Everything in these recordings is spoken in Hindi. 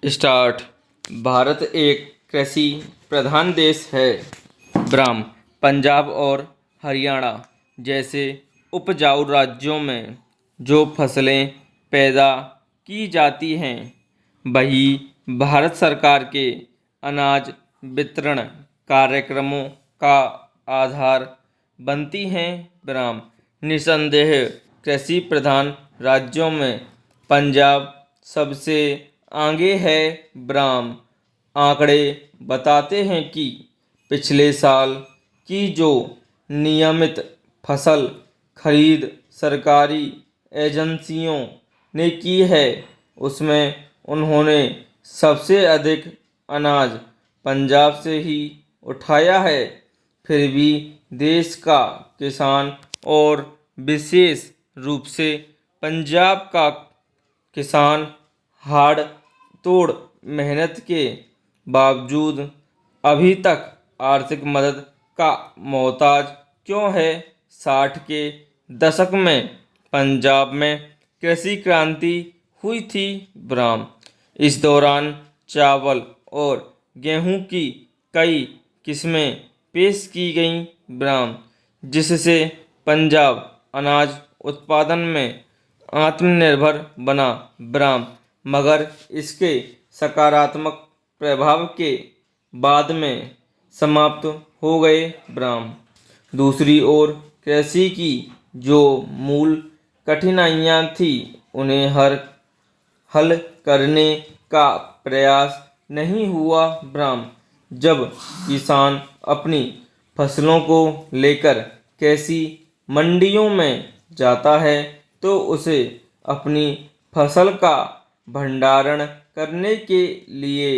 स्टार्ट। भारत एक कृषि प्रधान देश है। ब्राह्म पंजाब और हरियाणा जैसे उपजाऊ राज्यों में जो फसलें पैदा की जाती हैं वही भारत सरकार के अनाज वितरण कार्यक्रमों का आधार बनती हैं। ब्राह्म निसंदेह कृषि प्रधान राज्यों में पंजाब सबसे आगे है। ब्राह्म आंकड़े बताते हैं कि पिछले साल की जो नियमित फसल खरीद सरकारी एजेंसियों ने की है उसमें उन्होंने सबसे अधिक अनाज पंजाब से ही उठाया है। फिर भी देश का किसान और विशेष रूप से पंजाब का किसान हाड़ तोड़ मेहनत के बावजूद अभी तक आर्थिक मदद का मोहताज क्यों है। 60 के दशक में पंजाब में कृषि क्रांति हुई थी। ब्राह्म इस दौरान चावल और गेहूं की कई किस्में पेश की गईं। ब्राह्म जिससे पंजाब अनाज उत्पादन में आत्मनिर्भर बना। ब्राह्म मगर इसके सकारात्मक प्रभाव के बाद में समाप्त हो गए। ब्राह्म दूसरी ओर कृषि की जो मूल कठिनाइयाँ थी उन्हें हल करने का प्रयास नहीं हुआ। ब्राह्म जब किसान अपनी फसलों को लेकर कृषि मंडियों में जाता है तो उसे अपनी फसल का भंडारण करने के लिए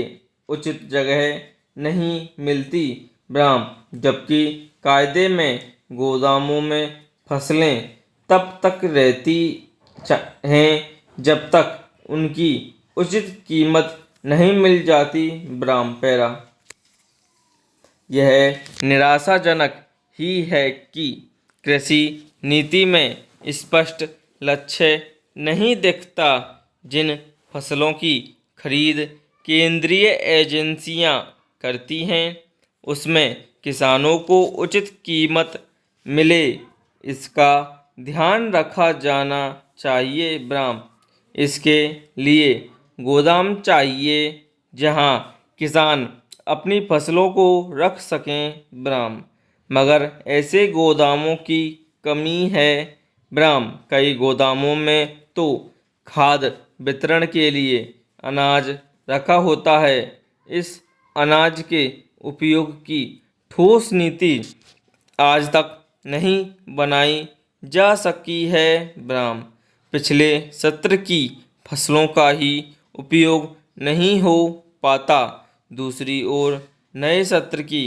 उचित जगह नहीं मिलती। ब्राह्म जबकि कायदे में गोदामों में फसलें तब तक रहती हैं जब तक उनकी उचित कीमत नहीं मिल जाती। ब्राह्म पैरा यह निराशाजनक ही है कि कृषि नीति में स्पष्ट लक्ष्य नहीं दिखता। जिन फसलों की खरीद केंद्रीय एजेंसियां करती हैं उसमें किसानों को उचित कीमत मिले इसका ध्यान रखा जाना चाहिए। ब्राह्म इसके लिए गोदाम चाहिए जहां किसान अपनी फसलों को रख सकें। ब्राह्म मगर ऐसे गोदामों की कमी है। ब्राह्म कई गोदामों में तो खाद वितरण के लिए अनाज रखा होता है। इस अनाज के उपयोग की ठोस नीति आज तक नहीं बनाई जा सकी है। ब्राह्म पिछले सत्र की फसलों का ही उपयोग नहीं हो पाता। दूसरी ओर नए सत्र की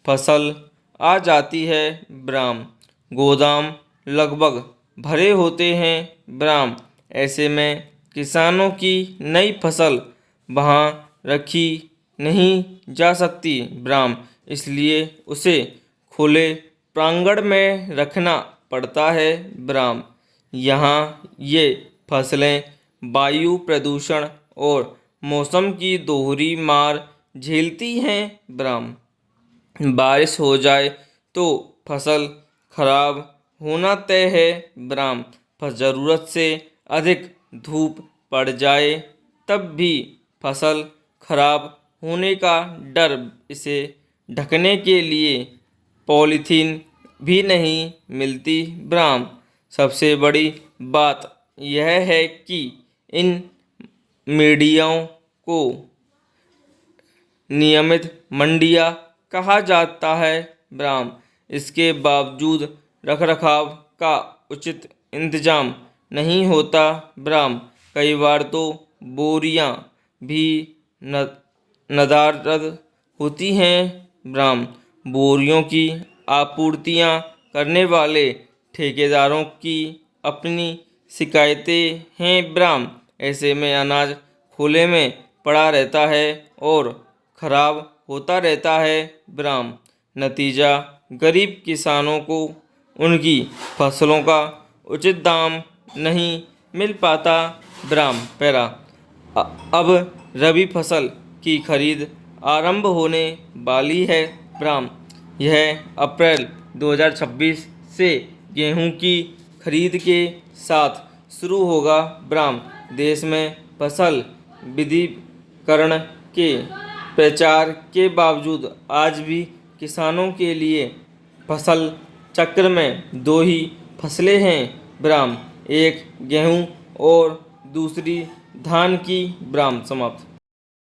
फसल आ जाती है। ब्राह्म गोदाम लगभग भरे होते हैं। ब्राह्म ऐसे में किसानों की नई फसल वहां रखी नहीं जा सकती। ब्राह्म इसलिए उसे खुले प्रांगण में रखना पड़ता है। ब्राह्म यहाँ ये फसलें वायु प्रदूषण और मौसम की दोहरी मार झेलती हैं। ब्राह्म बारिश हो जाए तो फसल खराब होना तय है। ब्राह्म ज़रूरत से अधिक धूप पड़ जाए तब भी फसल खराब होने का डर। इसे ढकने के लिए पॉलीथीन भी नहीं मिलती। ब्राह्म सबसे बड़ी बात यह है कि इन मीडियाओं को नियमित मंडियां कहा जाता है। ब्राह्म इसके बावजूद रखरखाव का उचित इंतजाम नहीं होता। ब्राह्म कई बार तो बोरियां भी नदारद होती हैं। ब्राह्म बोरियों की आपूर्तियां करने वाले ठेकेदारों की अपनी शिकायतें हैं। ब्राह्म ऐसे में अनाज खुले में पड़ा रहता है और खराब होता रहता है। ब्राह्म नतीजा गरीब किसानों को उनकी फसलों का उचित दाम नहीं मिल पाता। ब्राह्म पैरा अब रबी फसल की खरीद आरंभ होने वाली है। ब्राह्म, यह अप्रैल 2026 से गेहूं की खरीद के साथ शुरू होगा। ब्राह्म, देश में फसल विविधीकरण के प्रचार के बावजूद आज भी किसानों के लिए फसल चक्र में दो ही फसलें हैं। ब्राह्म, एक गेहूं और दूसरी धान की। ब्राह्म समाप्त।